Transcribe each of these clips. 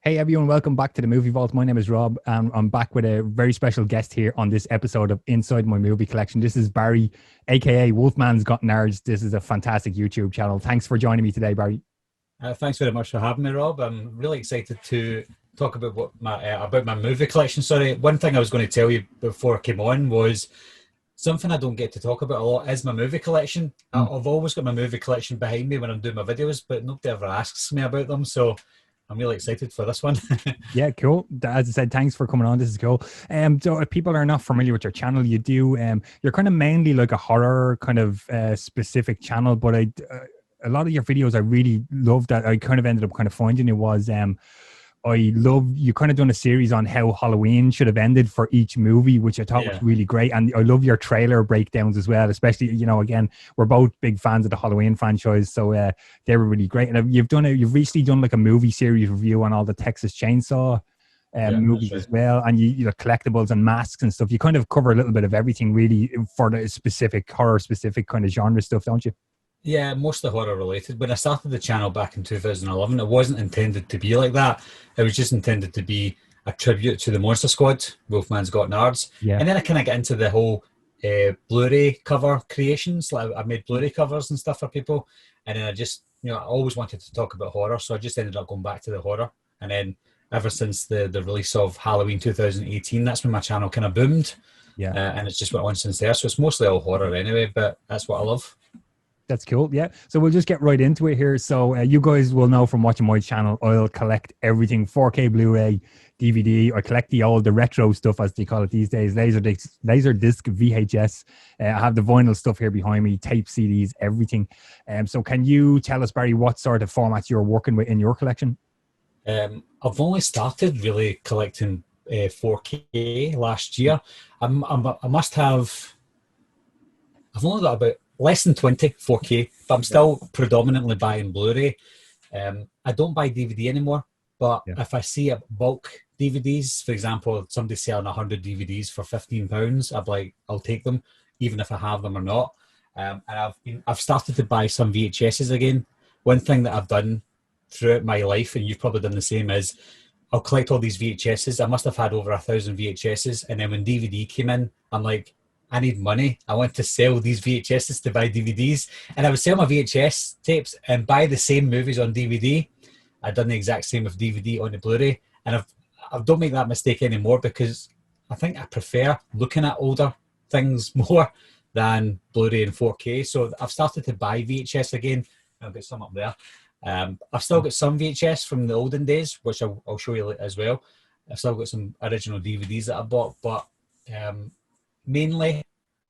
Hey everyone, welcome back to the Movie Vault. My name is Rob, and I'm back with a very special guest here on this episode of Inside My Movie Collection. This is Barry, aka Wolfman's Got Nards. This is a fantastic YouTube channel. Thanks for joining me today, Barry. Thanks very much for having me, Rob. I'm really excited to talk about about my movie collection. Sorry, one thing I was going to tell you before I came on was something I don't get to talk about a lot is my movie collection. I've always got my movie collection behind me when I'm doing my videos, but nobody ever asks me about them. So I'm really excited for this one. Yeah, cool. As I said, thanks for coming on. This is cool. So if people are not familiar with your channel, you do you're kind of mainly like a horror kind of specific channel, but a lot of your videos I really love that I kind of ended up kind of finding it was I love you kind of done a series on how Halloween should have ended for each movie, which I thought was really great. And I love your trailer breakdowns as well, especially, you know, again, we're both big fans of the Halloween franchise. So they were really great. And you've recently done like a movie series review on all the Texas Chainsaw movies as well. And you know, collectibles and masks and stuff. You kind of cover a little bit of everything really for the specific horror specific kind of genre stuff, don't you? Yeah, mostly horror related. When I started the channel back in 2011, it wasn't intended to be like that. It was just intended to be a tribute to the Monster Squad, Wolfman's Got Nards. Yeah. And then I kind of get into the whole Blu-ray cover creations. Like I made Blu-ray covers and stuff for people. And then I just, you know, I always wanted to talk about horror. So I just ended up going back to the horror. And then ever since the release of Halloween 2018, that's when my channel kind of boomed. Yeah. And it's just went on since there. So it's mostly all horror anyway, but that's what I love. That's cool. Yeah. So we'll just get right into it here. So you guys will know from watching my channel, I'll collect everything 4K Blu-ray, DVD. I collect the retro stuff, as they call it these days, Laserdisc VHS. I have the vinyl stuff here behind me, tape CDs, everything. So can you tell us, Barry, what sort of formats you're working with in your collection? I've only started really collecting 4K last year. I must have, I've only got about less than 20 4K, but I'm still predominantly buying Blu-ray. I don't buy DVD anymore, but if I see a bulk DVDs, for example, somebody selling 100 DVDs for £15, I'll take them, even if I have them or not. And I've started to buy some VHSs again. One thing that I've done throughout my life, and you've probably done the same, is I'll collect all these VHSs. I must have had over 1,000 VHSs, and then when DVD came in, I'm like, I need money. I want to sell these VHSs to buy DVDs. And I would sell my VHS tapes and buy the same movies on DVD. I've done the exact same with DVD on the Blu-ray. And I don't make that mistake anymore because I think I prefer looking at older things more than Blu-ray and 4K. So I've started to buy VHS again. I've got some up there. I've still got some VHS from the olden days, which I'll show you as well. I've still got some original DVDs that I bought, but mainly,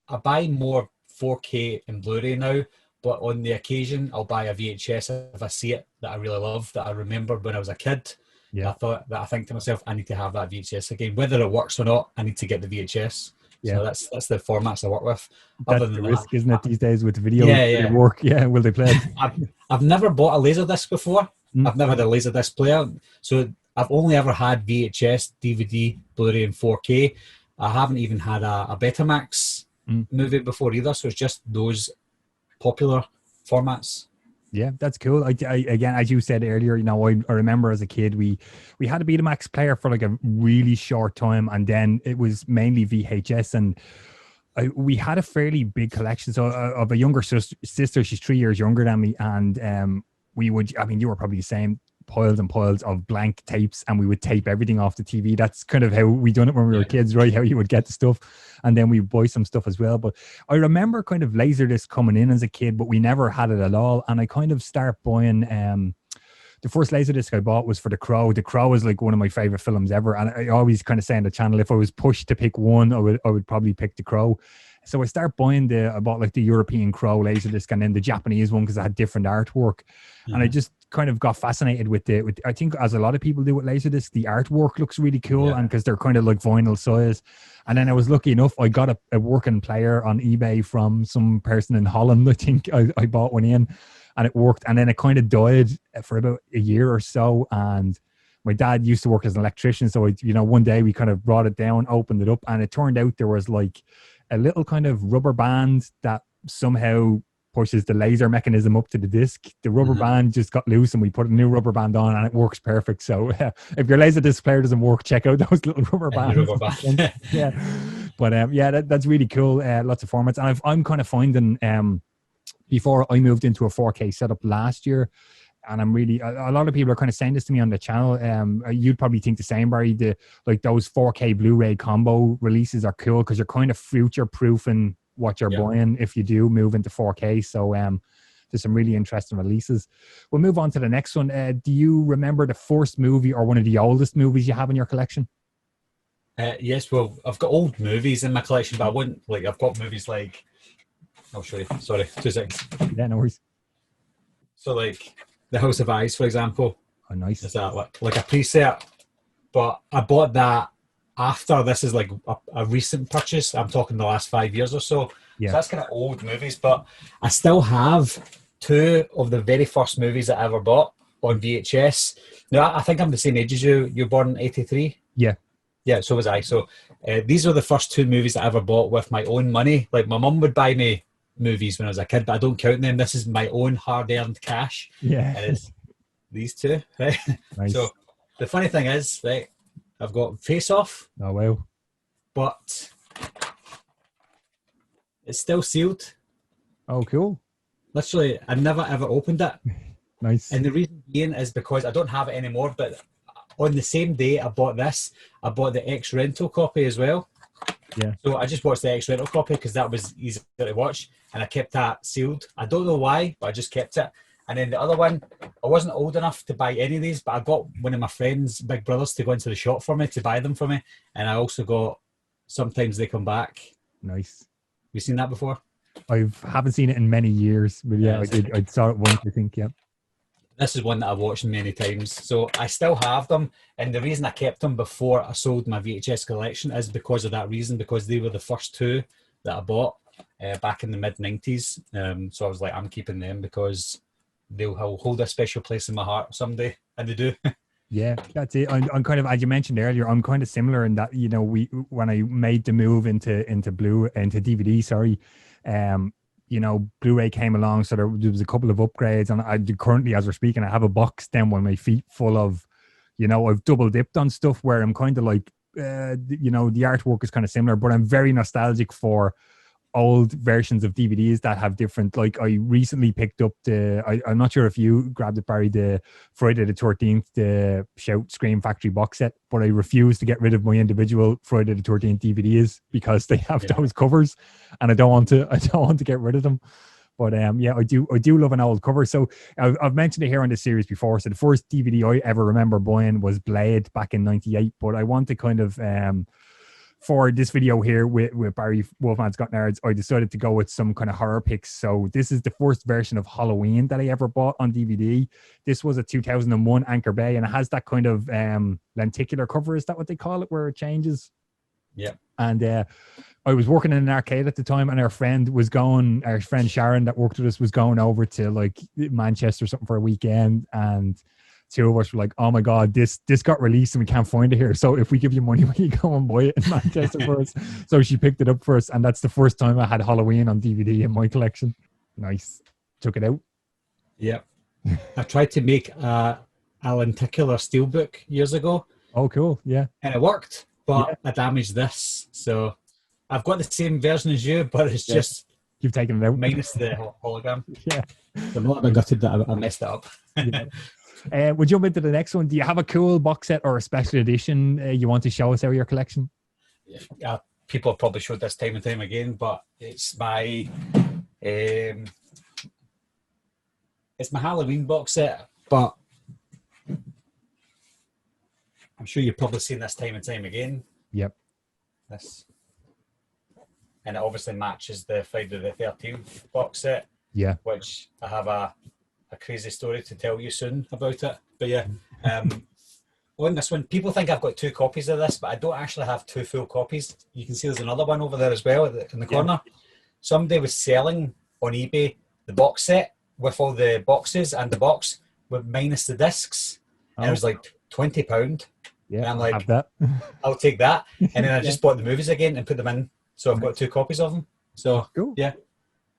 I buy more 4K and Blu-ray now, but on the occasion, I'll buy a VHS if I see it that I really love, that I remember when I was a kid. Yeah. I think to myself, I need to have that VHS again. Whether it works or not, I need to get the VHS. Yeah. So that's the formats I work with. That's the risk, isn't it, these days with the video? Yeah. Work. Yeah. Will they play it? I've never bought a Laserdisc before. I've never had a Laserdisc player. So I've only ever had VHS, DVD, Blu-ray, and 4K. I haven't even had a Betamax movie before either, so it's just those popular formats. Yeah, that's cool. I again, as you said earlier, you know, I remember as a kid we had a Betamax player for like a really short time, and then it was mainly VHS, and we had a fairly big collection. So of a younger sister, she's 3 years younger than me, and we would, I mean, you were probably the same. Piles and piles of blank tapes, and we would tape everything off the TV. That's kind of how we done it when we were kids, right? How you would get the stuff, and then we buy some stuff as well. But I remember kind of Laserdisc coming in as a kid, but we never had it at all. And I kind of start buying. The first Laserdisc I bought was for The Crow. The Crow is like one of my favorite films ever, and I always kind of say on the channel, if I was pushed to pick one, I would probably pick The Crow. So I bought like the European Crow Laserdisc and then the Japanese one because it had different artwork. And I just kind of got fascinated with I think as a lot of people do with Laserdisc, the artwork looks really cool, and because they're kind of like vinyl size. And then I was lucky enough, I got a working player on eBay from some person in Holland. I think I bought one in, and it worked. And then it kind of died for about a year or so. And my dad used to work as an electrician. So, one day we kind of brought it down, opened it up, and it turned out there was like a little kind of rubber band that somehow pushes the laser mechanism up to the disc. The rubber band just got loose and we put a new rubber band on and it works perfect. So if your laser disc player doesn't work, check out those little rubber bands. Yeah. But that's really cool. Lots of formats. And I'm kind of finding before I moved into a 4K setup last year, and I'm really, a lot of people are kind of saying this to me on the channel. You'd probably think the same, Barry. Those 4K Blu-ray combo releases are cool because you're kind of future-proofing what you're buying if you do move into 4K. So there's some really interesting releases. We'll move on to the next one. Do you remember the first movie or one of the oldest movies you have in your collection? Yes, well, I've got old movies in my collection, but I wouldn't, I've got movies like, I'll show you. Sorry, 2 seconds. Yeah, no worries. So The House of Eyes, for example. Oh, nice. Is that like a preset? But I bought that after. This is like a recent purchase. I'm talking the last 5 years or so. Yeah. So that's kind of old movies, but I still have 2 of the very first movies that I ever bought on VHS. Now, I think I'm the same age as you. You're born in 83? Yeah. Yeah, so was I. So these are the first 2 movies that I ever bought with my own money. Like, my mum would buy me movies when I was a kid, but I don't count them. This is my own hard-earned cash. Yeah. And it's these 2, right? Nice. So the funny thing is, right, I've got Face Off. Oh, wow. But it's still sealed. Oh, cool. Literally, I never ever opened it. Nice. And the reason being is because I don't have it anymore, but on the same day I bought this, I bought the X rental copy as well. Yeah. So I just watched the X rental copy because that was easier to watch, and I kept that sealed. I don't know why, but I just kept it. And then the other one, I wasn't old enough to buy any of these, but I got one of my friends' big brothers to go into the shop for me, to buy them for me. And I also got Sometimes They Come Back. Nice. You seen that before? I haven't seen it in many years, but yeah, I did. I saw it once, I think. Yeah. This is one that I've watched many times. So I still have them. And the reason I kept them before I sold my VHS collection is because of that reason, because they were the first 2 that I bought back in the mid-90s. So I was like, I'm keeping them because they'll hold a special place in my heart someday. And they do. Yeah, that's it. I'm kind of, as you mentioned earlier, I'm kind of similar in that, when I made the move into DVD, sorry, Blu-ray came along, so there was a couple of upgrades, and I currently, as we're speaking, I have a box down on my feet full of, I've double dipped on stuff where I'm kind of like, the artwork is kind of similar, but I'm very nostalgic for old versions of DVDs that have different, like I recently picked up I'm not sure if you grabbed it, Barry, the Friday the 13th, the Shout Scream Factory box set, but I refuse to get rid of my individual Friday the 13th DVDs because they have those covers, and I don't want to get rid of them. But I do love an old cover. So I've mentioned it here on this series before. So the first DVD I ever remember buying was Blade back in '98. But I want to kind of for this video here with Barry Wolfman's Got Nards, I decided to go with some kind of horror picks. So this is the first version of Halloween that I ever bought on DVD. This was a 2001 Anchor Bay, and it has that kind of lenticular cover. Is that what they call it, where it changes? Yeah. And I was working in an arcade at the time, and our friend Sharon that worked with us was going over to like Manchester or something for a weekend, and 2 of us were like, oh my God, this got released and we can't find it here. So if we give you money, will you go and buy it in Manchester for us? So she picked it up for us, and that's the first time I had Halloween on DVD in my collection. Nice. Took it out. Yeah. I tried to make a lenticular steelbook years ago. Oh, cool. Yeah. And it worked, but I damaged this. So I've got the same version as you, but it's just... You've taken it out. Minus the hologram. Yeah. So I'm a little bit gutted that I messed it up. Yeah. We'll jump into the next one. Do you have a cool box set or a special edition you want to show us out of your collection? People have probably showed this time and time again, but it's my Halloween box set. But I'm sure you've probably seen this time and time again. Yep. This, and it obviously matches the Friday the 13th box set. Yeah. Which I have a crazy story to tell you soon about it. But yeah, on this one, people think I've got 2 copies of this, but I don't actually have 2 full copies. You can see there's another one over there as well in the corner. Somebody was selling on eBay the box set with all the boxes and the box with minus the discs. And it was like £20. Yeah, and I'm like, have that. I'll take that. And then I just bought the movies again and put them in. So I've got 2 copies of them. So cool. Yeah.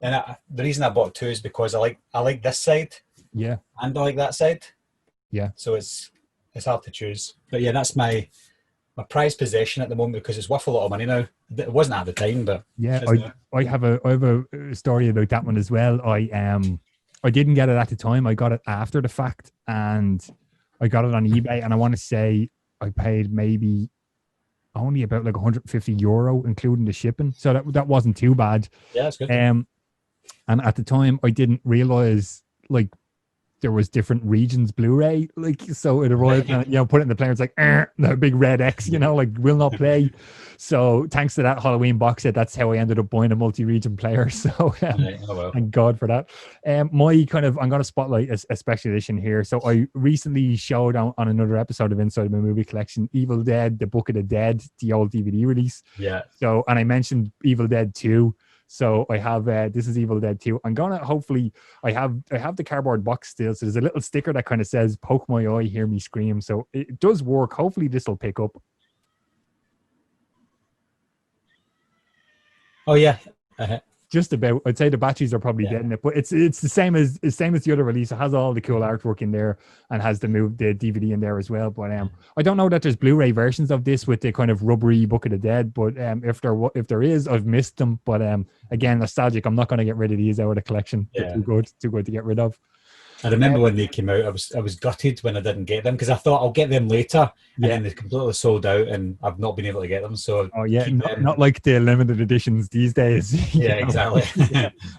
And the reason I bought two is because I like this side Yeah. and I like that side. Yeah. So it's hard to choose. But yeah, that's my prized possession at the moment because it's worth a lot of money now. It wasn't at the time, but Yeah, it's now. I have a story about that one as well. I didn't get it at the time. I got it after the fact, and I got it on eBay. And I want to say I paid maybe only about like 150 euro, including the shipping. So that wasn't too bad. Yeah, that's good. And at the time, I didn't realize like there was different regions Blu-ray, like, so it arrived and, put it in the player, it's like the big red X, like, will not play. So thanks to that Halloween box set, that's how I ended up buying a multi-region player. So thank God for that. My kind of, I'm going to spotlight a special edition here. So I recently showed on another episode of Inside My Movie Collection, Evil Dead, the Book of the Dead, the old DVD release. Yeah. So, and I mentioned Evil Dead 2. So I have this is Evil Dead 2. I'm gonna hopefully I have the cardboard box still. So there's a little sticker that kind of says "Poke my eye, hear me scream." So it does work. Hopefully this will pick up. Oh yeah. Just about. I'd say the batteries are probably dead in it, but it's the same as the other release. It has all the cool artwork in there and has the DVD in there as well. But I don't know that there's Blu-ray versions of this with the kind of rubbery Book of the Dead. But if there is, I've missed them. But again, nostalgic. I'm not going to get rid of these out of the collection. They're too good to get rid of. I remember when they came out, I was gutted when I didn't get them because I thought I'll get them later, and then they completely sold out, and I've not been able to get them. So not like the limited editions these days. Yeah, exactly.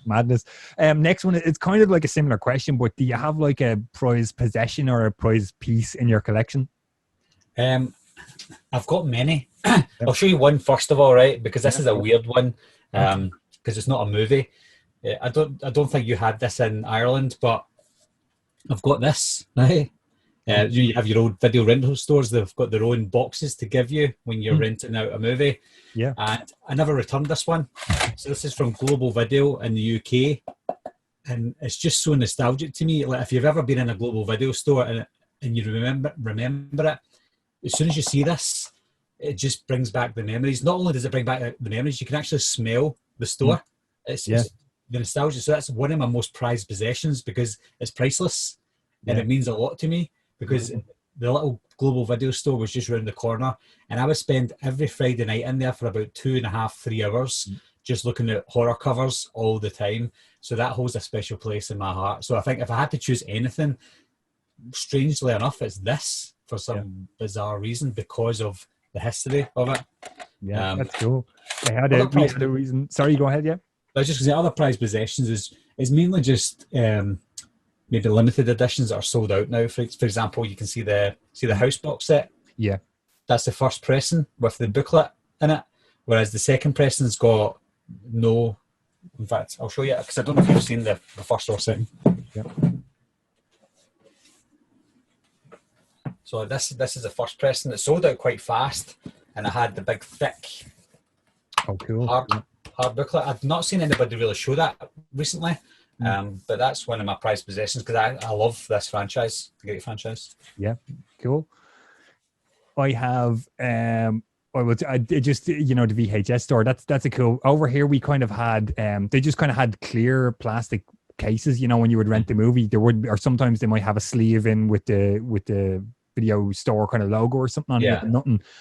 Madness. Next one, it's kind of like a similar question, but do you have like a prized possession or a prized piece in your collection? I've got many. I'll show you one first of all, right? Because this is a weird one, because it's not a movie. I don't think you had this in Ireland, but I've got this, right? You have your old video rental stores. They've got their own boxes to give you when you're renting out a movie. Yeah. And I never returned this one. So this is from Global Video in the UK. And it's just so nostalgic to me. Like if you've ever been in a Global Video store and you remember it, as soon as you see this, it just brings back the memories. Not only does it bring back the memories, you can actually smell the store. It's the nostalgia. So that's one of my most prized possessions because it's priceless and it means a lot to me because the little Global Video store was just around the corner and I would spend every Friday night in there for about 2.5, 3 hours just looking at horror covers all the time. So that holds a special place in my heart. So I think if I had to choose anything, strangely enough, it's this for some bizarre reason because of the history of it. Yeah, that's cool. We had a reason. Sorry, go ahead, I was just going to say other prized possessions is mainly just maybe limited editions that are sold out now. For example, you can see the house box set. Yeah, that's the first pressing with the booklet in it, whereas the second pressing's got no. In fact, I'll show you because I don't know if you've seen the first or second. Yeah. So this is the first pressing. It sold out quite fast, and I had the big thick. Oh, cool. Hard booklet. I've not seen anybody really show that recently, but that's one of my prized possessions because I love this franchise, the great franchise. Yeah, cool. I have it just the VHS store. That's a cool. Over here we kind of had they just kind of had clear plastic cases. When you would rent the movie, there would, or sometimes they might have a sleeve in with the video store kind of logo or something on it.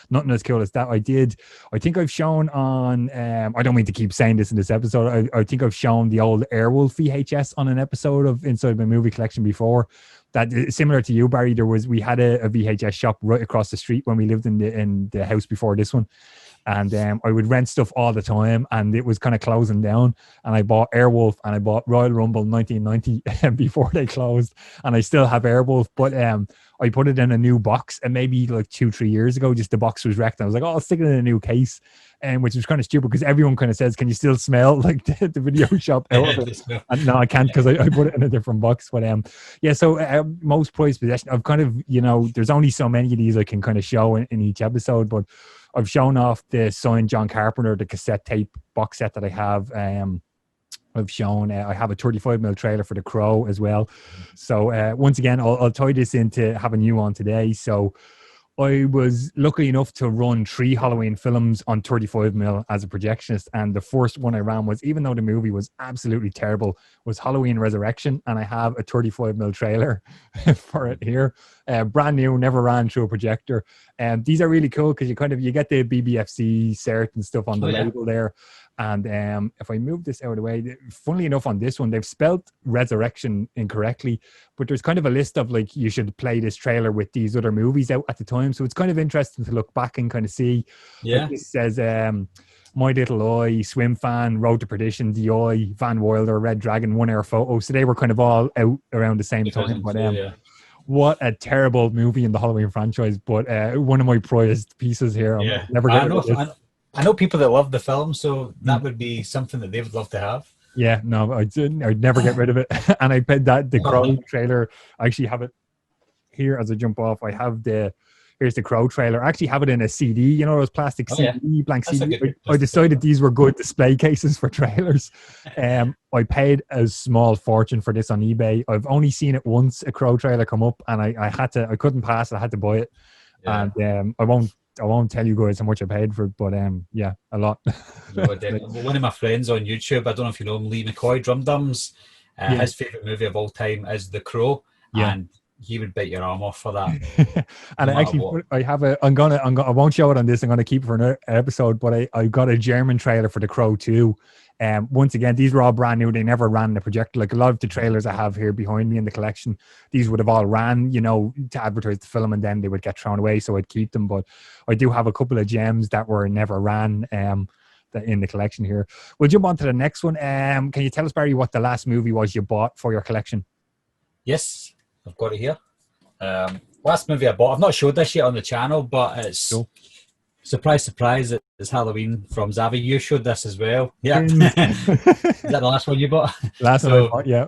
Nothing as cool as that. I think I've shown on I don't mean to keep saying this in this episode, I think I've shown the old Airwolf VHS on an episode of Inside My Movie Collection before. That similar to you, Barry, we had a VHS shop right across the street when we lived in the house before this one. And I would rent stuff all the time, and it was kind of closing down. And I bought Airwolf and I bought Royal Rumble 1990 before they closed. And I still have Airwolf, but I put it in a new box. And maybe like 2-3 years ago, just the box was wrecked. And I was like, I'll stick it in a new case, which was kind of stupid because everyone kind of says, "Can you still smell like the video shop out of it?" And no, I can't because I put it in a different box. But so most prized possession. I've kind of there's only so many of these I can kind of show in each episode, but I've shown off the signed John Carpenter, the cassette tape box set that I have. I've shown, I have a 35mm trailer for The Crow as well. So once again, I'll tie this into having you on today. So I was lucky enough to run 3 Halloween films on 35mm as a projectionist, and the first one I ran was, even though the movie was absolutely terrible, was Halloween Resurrection, and I have a 35mm trailer for it here. Brand new, never ran through a projector. And these are really cool because you get the BBFC cert and stuff on the label there. And if I move this out of the way, funnily enough, on this one, they've spelled resurrection incorrectly, but there's kind of a list of like, you should play this trailer with these other movies out at the time. So it's kind of interesting to look back and kind of see. Yeah. Like, this says, My Little Eye, Swim Fan, Road to Perdition, The Eye, Van Wilder, Red Dragon, One Hour Photo. So they were kind of all out around the same time. But what a terrible movie in the Halloween franchise, but one of my prized pieces here. Yeah. Never get rid of this. I know people that love the film, so that would be something that they would love to have. Yeah, no, I'd never get rid of it. And I bet that the Crow trailer, I actually have it here as I jump off. I have here's the Crow trailer. I actually have it in a CD, you know, those plastic CD, blank That's CD. I decided these were good display cases for trailers. I paid a small fortune for this on eBay. I've only seen it once, a Crow trailer come up, and I couldn't pass it. I had to buy it. Yeah. And I won't tell you guys how much I paid for it, but yeah, a lot. One of my friends on YouTube, I don't know if you know him, Lee McCoy, Drum Dums, his favourite movie of all time is The Crow, and he would bite your arm off for that. And I have I won't show it on this, I'm gonna keep it for another episode, but I got a German trailer for The Crow 2. Once again, these were all brand new. They never ran the projector. Like a lot of the trailers I have here behind me in the collection, these would have all ran, you know, to advertise the film, and then they would get thrown away, so I'd keep them. But I do have a couple of gems that were never ran in the collection here. We'll jump on to the next one. Can you tell us, Barry, what the last movie was you bought for your collection? Yes, I've got it here. Last movie I bought, I've not showed this yet on the channel, but it's... Cool. Surprise, surprise, it's Halloween from Zavi. You showed this as well. Yeah. Is that the last one you bought? Last one I bought, yeah.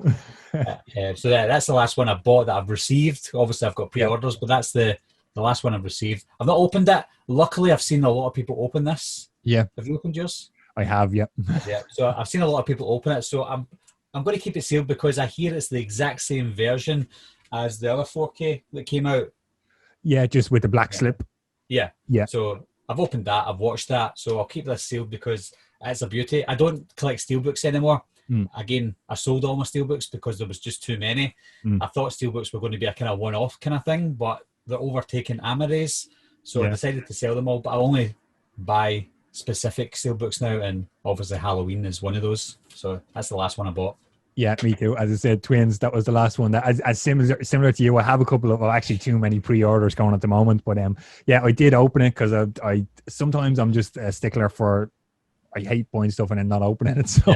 So that's the last one I bought that I've received. Obviously, I've got pre-orders, but that's the last one I've received. I've not opened it. Luckily, I've seen a lot of people open this. Yeah. Have you opened yours? I have, yeah. Yeah. So I've seen a lot of people open it. So I'm going to keep it sealed because I hear it's the exact same version as the other 4K that came out. Yeah, just with the black slip. Yeah. Yeah. So I've opened that, I've watched that, so I'll keep this sealed because it's a beauty. I don't collect steelbooks anymore. Again, I sold all my steelbooks because there was just too many. I thought steelbooks were going to be a kind of one-off kind of thing, but they're overtaking Amadeus, so I decided to sell them all, but I only buy specific steelbooks now, and obviously Halloween is one of those, so that's the last one I bought. Yeah, me too. As I said, Twins, that was the last one. That as similar to you, I have a couple of, actually too many pre-orders going at the moment. But yeah, I did open it because I sometimes I'm just a stickler for, I hate buying stuff and then not opening it. So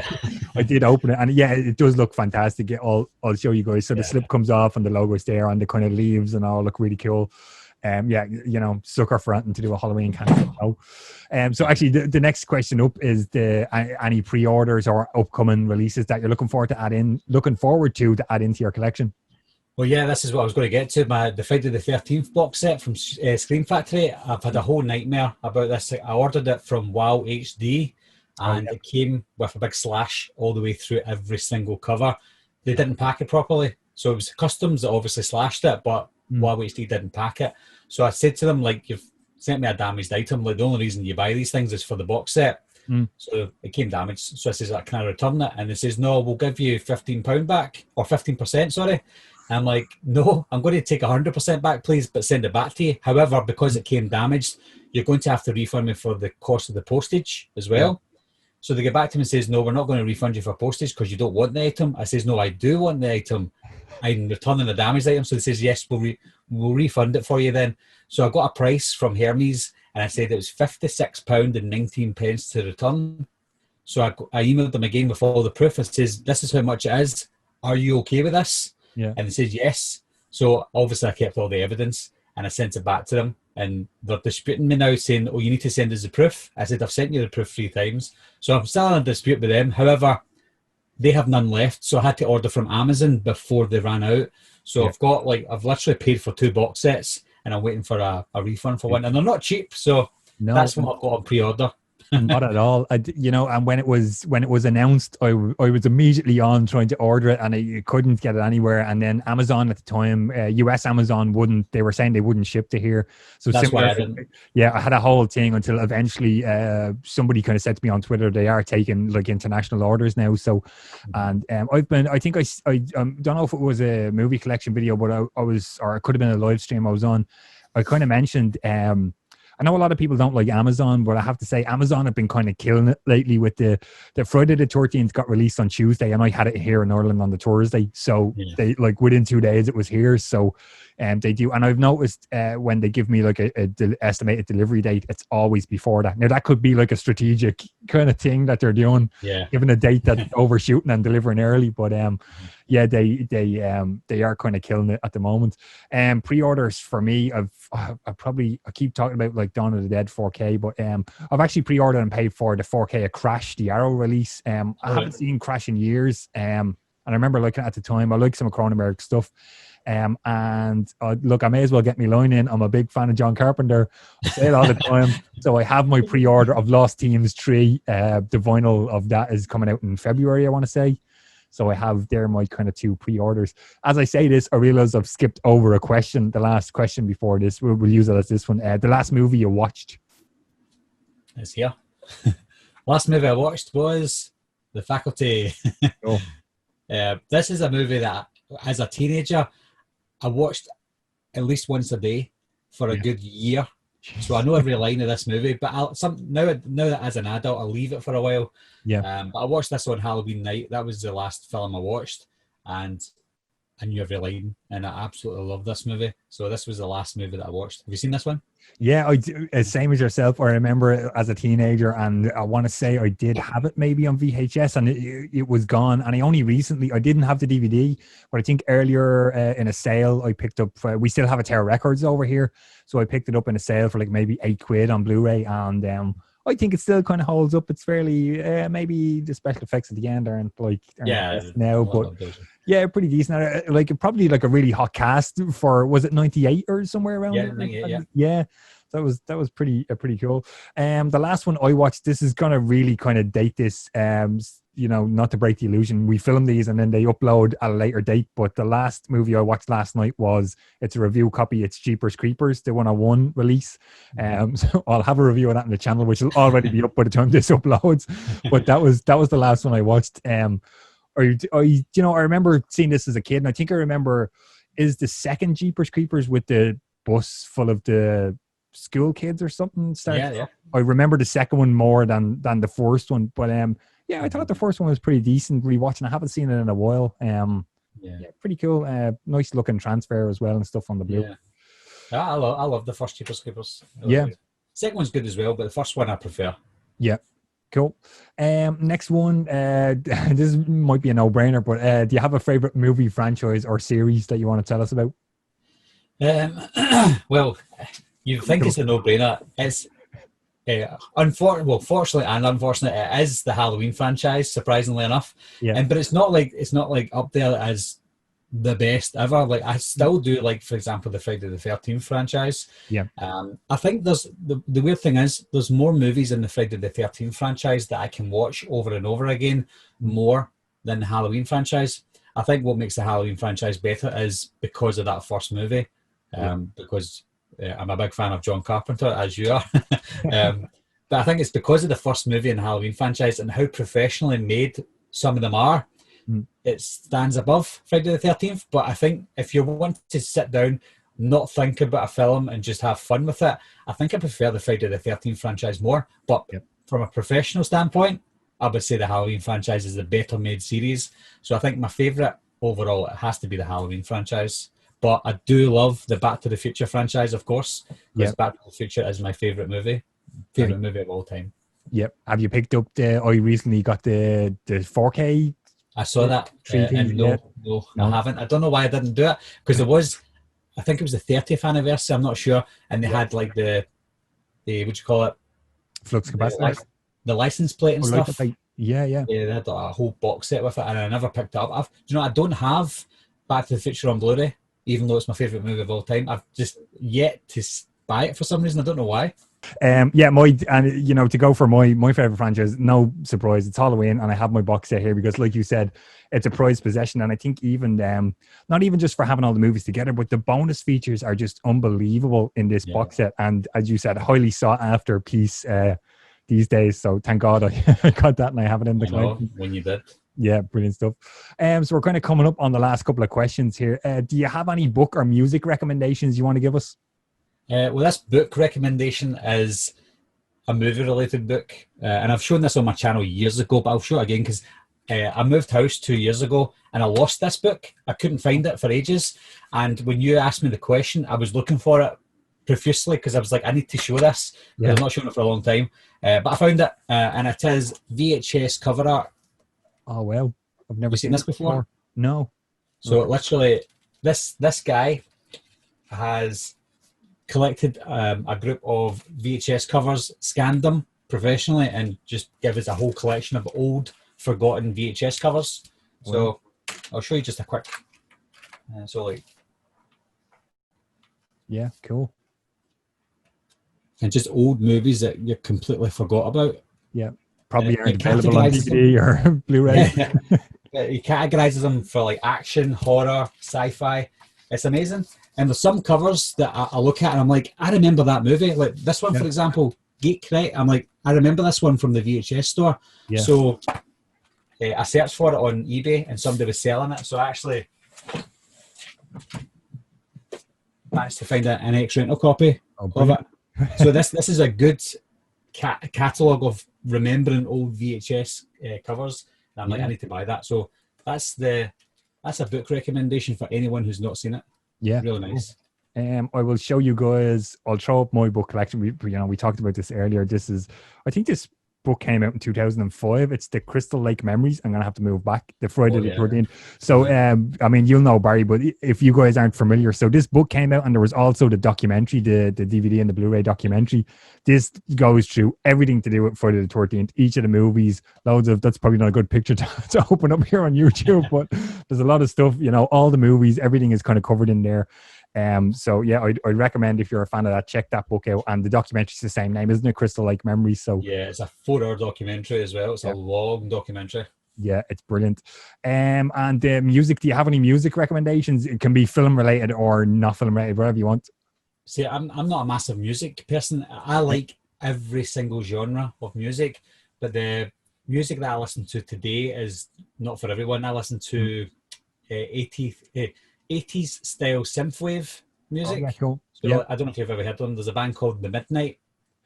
I did open it, and yeah, it does look fantastic. I'll show you guys. So the slip comes off and the logo's there, and the kind of leaves and all look really cool. Yeah, you know, sucker for anything to do a Halloween kind of thing. So actually, the next question up is any pre-orders or upcoming releases that you're looking forward to add into your collection. Well, yeah, this is what I was going to get to. The Friday the 13th box set from Scream Factory. I've had a whole nightmare about this. I ordered it from Wow HD, and it came with a big slash all the way through every single cover. They didn't pack it properly, so it was customs that obviously slashed it, but Wow HD didn't pack it. So I said to them, like, you've sent me a damaged item. Like, the only reason you buy these things is for the box set. So it came damaged. So I says, can I return it? And they says, no, we'll give you £15 back, or 15%, sorry. And I'm like, no, I'm going to take 100% back, please, but send it back to you. However, because it came damaged, you're going to have to refund me for the cost of the postage as well. So they get back to me and says, no, we're not going to refund you for postage because you don't want the item. I says, no, I do want the item. I'm returning the damaged item. So they says, yes, we'll refund it for you then. So I got a price from Hermes, and I said it was £56.19 to return. So I emailed them again with all the proof. It says, this is how much it is. Are you okay with this? Yeah. And they said, yes. So obviously I kept all the evidence and I sent it back to them. And they're disputing me now, saying, oh, you need to send us the proof. I said, I've sent you the proof 3 times. So I'm still in a dispute with them. However, they have none left. So I had to order from Amazon before they ran out. So I've literally paid for 2 box sets, and I'm waiting for a refund for one. And they're not cheap. So that's what I've got on pre-order. Not at all. And when it was announced, I was immediately on trying to order it, and you couldn't get it anywhere. And then Amazon at the time, US Amazon wouldn't. They were saying they wouldn't ship to here. So That's similar. why I didn't. Yeah, I had a whole thing until eventually somebody kind of said to me on Twitter they are taking like international orders now. So, and I think I don't know if it was a movie collection video, but I was, or it could have been a live stream I was on. I kind of mentioned. I know a lot of people don't like Amazon, but I have to say Amazon have been kind of killing it lately with the Friday the 13th got released on Tuesday, and I had it here in Ireland on the Thursday. So they like within 2 days it was here. So they do, and I've noticed when they give me like a estimated delivery date, it's always before that. Now that could be like a strategic kind of thing that they're doing, given a date that overshooting and delivering early. But yeah, they are kind of killing it at the moment. Pre-orders for me, I keep talking about like Dawn of the Dead 4K, but I've actually pre-ordered and paid for the 4K of Crash, the Arrow release. I haven't seen Crash in years, and I remember looking at the time. I like some of Cronenberg stuff. And look, I may as well get me line in. I'm a big fan of John Carpenter. I say it all the time. So I have my pre-order of Lost Teams 3. The vinyl of that is coming out in February, I want to say. So I have there my kind of 2 pre-orders. As I say this, I realize I've skipped over a question. The last question before this, we'll use it as this one. The last movie you watched? It's here. Last movie I watched was The Faculty. Oh. This is a movie that, as a teenager, I watched at least once a day for a good year. So I know every line of this movie, but now that as an adult, I'll leave it for a while. Yeah. But I watched this on Halloween night. That was the last film I watched, and I knew every line, and I absolutely love this movie. So this was the last movie that I watched. Have you seen this one? Yeah, I do. Same as yourself. I remember it as a teenager, and I want to say I did have it maybe on VHS, and it was gone. And I didn't have the DVD, but I think earlier in a sale I picked up. We still have a Tower Records over here, so I picked it up in a sale for like maybe £8 on Blu-ray, and I think it still kind of holds up. It's fairly maybe the special effects at the end aren't like now, but yeah, pretty decent. Like probably like a really hot cast for, was it 98 or somewhere around? Yeah, 98, yeah. That was pretty cool. The last one I watched, this is gonna really kind of date this. Not to break the illusion, we film these and then they upload at a later date. But the last movie I watched last night it's a review copy. It's Jeepers Creepers, the 101 release. So I'll have a review of that on the channel, which will already be up by the time this uploads. But that was the last one I watched. I remember seeing this as a kid, and I think I remember is the second Jeepers Creepers with the bus full of the school kids or something. Yeah. I remember the second one more than the first one, but yeah, I thought the first one was pretty decent rewatching. I haven't seen it in a while. Yeah, pretty cool. Nice looking transfer as well and stuff on the blue. Yeah, I love the first Jeepers Creepers. Yeah, second one's good as well, but the first one I prefer. Yeah. Cool. Next one. This might be a no-brainer, but do you have a favorite movie franchise or series that you want to tell us about? Well, you think it's a no-brainer. It's fortunately and unfortunately, it is the Halloween franchise. Surprisingly enough, but it's not like up there as the best ever. Like I still do like, for example, the Friday the 13th franchise. I think there's the weird thing is there's more movies in the Friday the 13th franchise that I can watch over and over again more than the Halloween franchise. I think what makes the Halloween franchise better is because of that first movie. Because I'm a big fan of John Carpenter, as you are. But I think it's because of the first movie in the Halloween franchise and how professionally made some of them are. It stands above Friday the 13th. But I think if you want to sit down, not think about a film and just have fun with it, I think I prefer the Friday the 13th franchise more. But from a professional standpoint, I would say the Halloween franchise is the better made series. So I think my favourite overall, it has to be the Halloween franchise. But I do love the Back to the Future franchise, of course, because Back to the Future is my favourite movie of all time. Yep. Have you picked up I recently got the 4K? I saw that. No, I haven't. I don't know why I didn't do it, because there was, I think it was the 30th anniversary, I'm not sure, and they had like the what do you call it? Flux capacitor. The license plate and stuff. Yeah, they had a whole box set with it, and I never picked it up. I don't have Back to the Future on Blu-ray, even though it's my favourite movie of all time. I've just yet to buy it for some reason. I don't know why. Yeah, to go for my favorite franchise, no surprise, it's Halloween, and I have my box set here because, like you said, it's a prized possession. And I think even not even just for having all the movies together, but the bonus features are just unbelievable in this box set. And as you said, highly sought after piece these days. So thank God I got that and I have it in the collection. When you did. Yeah, brilliant stuff. So we're kind of coming up on the last couple of questions here. Do you have any book or music recommendations you want to give us? Well, this book recommendation is a movie-related book, and I've shown this on my channel years ago, but I'll show it again because I moved house 2 years ago and I lost this book. I couldn't find it for ages, and when you asked me the question, I was looking for it profusely because I was like, I need to show this. Yeah. I've not shown it for a long time, but I found it, and it is VHS cover art. Oh, well, I've never seen this before. No. So literally, this guy has collected a group of VHS covers, scanned them professionally, and just give us a whole collection of old, forgotten VHS covers. Wow. So I'll show you just a quick. Yeah, cool. And just old movies that you completely forgot about. Yeah. Probably aren't available on DVD or Blu-ray. He categorizes them for like action, horror, sci-fi. It's amazing. And there's some covers that I look at and I'm like, I remember that movie. Like this one, for example, Geek Crate. I'm like, I remember this one from the VHS store. Yeah. So I searched for it on eBay and somebody was selling it. So I actually managed to find an ex-rental copy of it. So this is a good catalogue of remembering old VHS covers. And I'm like, I need to buy that. So that's a book recommendation for anyone who's not seen it. Yeah, really nice. I will show you guys. I'll throw up my book collection. We talked about this earlier. I think this book came out in 2005. It's the Crystal Lake Memories. I'm gonna have to move back. The Friday the 13th. So I mean, you'll know, Barry, but if you guys aren't familiar, so this book came out and there was also the documentary, the DVD and the Blu-ray documentary. This goes through everything to do with Friday the 13th, each of the movies, that's probably not a good picture to open up here on YouTube, but there's a lot of stuff, all the movies, everything is kind of covered in there. So yeah, I'd recommend if you're a fan of that, check that book out. And the documentary's the same name, isn't it? Crystal Lake Memories. So yeah, it's a 4-hour documentary as well. It's a long documentary. Yeah, it's brilliant. And music, do you have any music recommendations? It can be film related or not film related, whatever you want. See, I'm not a massive music person. I like every single genre of music, but the music that I listen to today is not for everyone. I listen to 80s style synthwave music. Oh, yeah, cool. So I don't know if you've ever heard of them. There's a band called The Midnight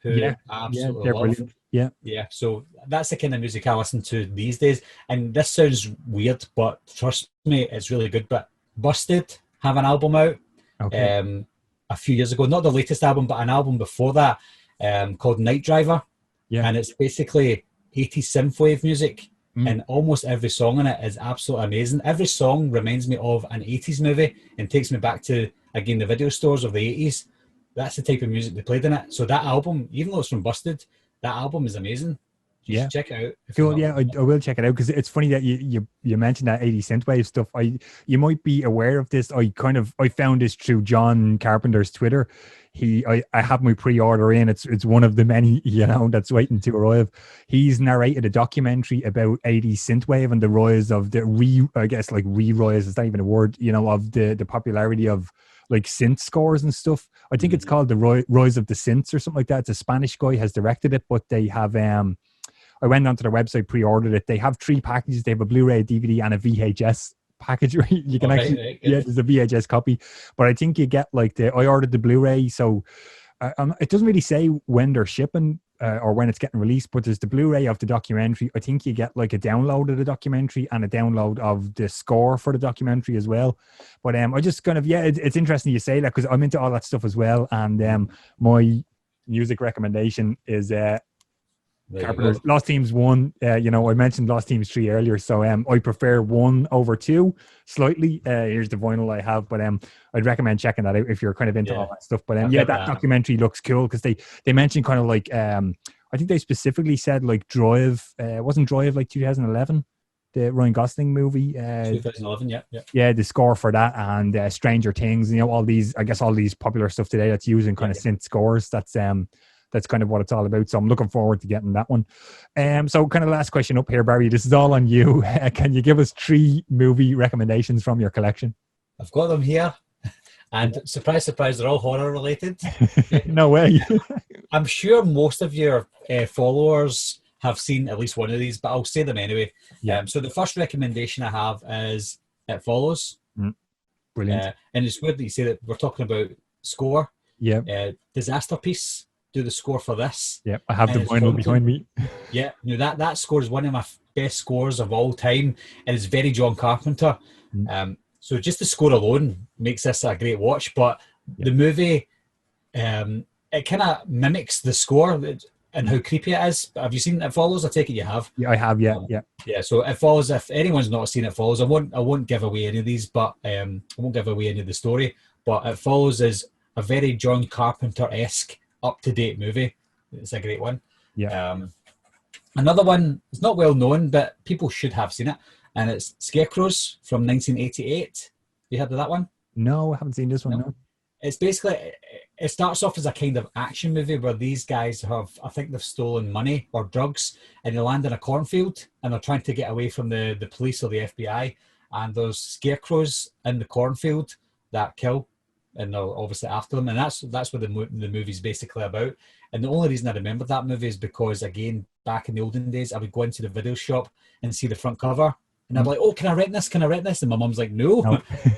who I absolutely love. Brilliant. Yeah. So that's the kind of music I listen to these days. And this sounds weird, but trust me, it's really good. But Busted have an album out a few years ago. Not the latest album, but an album before that called Night Driver. Yeah. And it's basically 80s synthwave music. And almost every song in it is absolutely amazing. Every song reminds me of an 80s movie and takes me back to, again, the video stores of the 80s. That's the type of music they played in it. So that album, even though it's from Busted, that album is amazing. You should check it out. Cool. Yeah, I will check it out because it's funny that you mentioned that 80s synthwave stuff. You might be aware of this. I found this through John Carpenter's Twitter. I have my pre-order in. It's one of the many that's waiting to arrive. He's narrated a documentary about 80s synthwave and the rise of the re-rise is not even a word. Of the popularity of like synth scores and stuff. I think it's called the Rise of the Synths or something like that. It's a Spanish guy has directed it, but they have I went onto their website, pre-ordered it. They have 3 packages. They have a Blu-ray, DVD, and a VHS package. You can there's a VHS copy. But I think you get I ordered the Blu-ray, so it doesn't really say when they're shipping or when it's getting released, but there's the Blu-ray of the documentary. I think you get like a download of the documentary and a download of the score for the documentary as well. But I just kind of, it's interesting you say that because I'm into all that stuff as well. And my music recommendation is Carpenter's Lost Teams 1. I mentioned Lost Teams 3 earlier, so I prefer 1 over 2 slightly. Here's the vinyl I have, but I'd recommend checking that out if you're kind of into all that stuff. But that documentary looks cool because they mentioned kind of like I think they specifically said like Drive. Wasn't Drive like 2011? The Ryan Gosling movie. 2011, yeah. The score for that and Stranger Things. All these popular stuff today that's using kind of synth scores. that's kind of what it's all about. So I'm looking forward to getting that one. So kind of last question up here, Barry. This is all on you. Can you give us 3 movie recommendations from your collection? I've got them here. And surprise, surprise, they're all horror related. No way. I'm sure most of your followers have seen at least one of these, but I'll say them anyway. Yeah. So the first recommendation I have is It Follows. Brilliant. And it's weird that you say that we're talking about score. Yeah. Disasterpiece do the score for this. Yeah, I have the vinyl behind me. Yeah, that score is one of my best scores of all time, and it's very John Carpenter. So just the score alone makes this a great watch, but the movie, it kind of mimics the score and how creepy it is. Have you seen It Follows? I take it you have. Yeah, I have. Yeah. Yeah. So It Follows. If anyone's not seen It Follows, I won't give away any of these, but I won't give away any of the story. But It Follows is a very John Carpenter-esque, up-to-date movie. It's a great one. Yeah. Another one, it's not well known, but people should have seen it, and it's Scarecrows from 1988. You heard of that one? No, I haven't seen this one. No. It's basically, it starts off as a kind of action movie where these guys have, I think they've stolen money or drugs, and they land in a cornfield, and they're trying to get away from the police or the FBI, and there's scarecrows in the cornfield that kill, and they're obviously after them, and that's what the movie's basically about. And the only reason I remember that movie is because, again, back in the olden days, I would go into the video shop and see the front cover, and I'd be like, oh, can I rent this? Can I rent this? And my mum's like, no.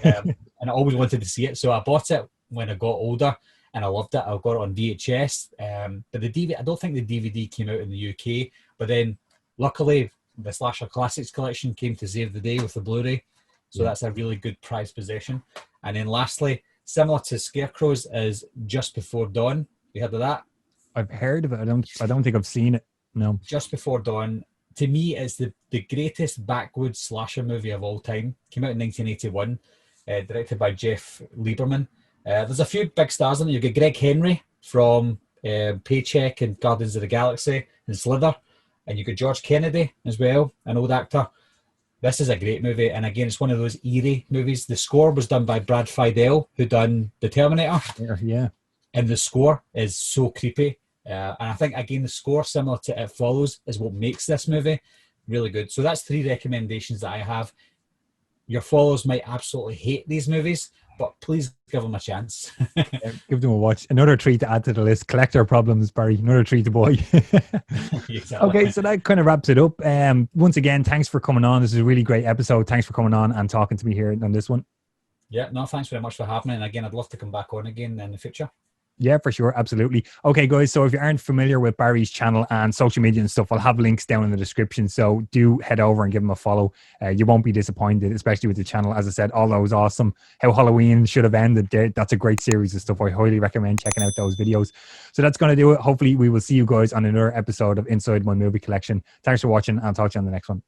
And I always wanted to see it, so I bought it when I got older, and I loved it. I got it on VHS, but the DVD, I don't think the DVD came out in the UK, but then luckily the Slasher Classics collection came to save the day with the Blu-ray, so that's a really good prized possession. And then lastly, similar to Scarecrows, is Just Before Dawn. You heard of that? I've heard of it. I don't think I've seen it. No. Just Before Dawn, to me, is the greatest backwoods slasher movie of all time. Came out in 1981, directed by Jeff Lieberman. There's a few big stars in it. You've got Greg Henry from Paycheck and Guardians of the Galaxy and Slither. And you've got George Kennedy as well, an old actor. This is a great movie. And again, it's one of those eerie movies. The score was done by Brad Fiedel, who done The Terminator. Yeah. And the score is so creepy. And I think, again, the score, similar to It Follows, is what makes this movie really good. So that's 3 recommendations that I have. Your followers might absolutely hate these movies, but please give them a chance. Give them a watch. Another treat to add to the list. Collector problems, Barry. Another treat to buy. Exactly. Okay, so that kind of wraps it up. Once again, thanks for coming on. This is a really great episode. Thanks for coming on and talking to me here on this one. Yeah, no, thanks very much for having me. And again, I'd love to come back on again in the future. Yeah, for sure. Absolutely. Okay, guys. So if you aren't familiar with Barry's channel and social media and stuff, I'll have links down in the description. So do head over and give him a follow. You won't be disappointed, especially with the channel. As I said, all those awesome How Halloween Should Have Ended. That's a great series of stuff. I highly recommend checking out those videos. So that's going to do it. Hopefully we will see you guys on another episode of Inside My Movie Collection. Thanks for watching, and I'll talk to you on the next one.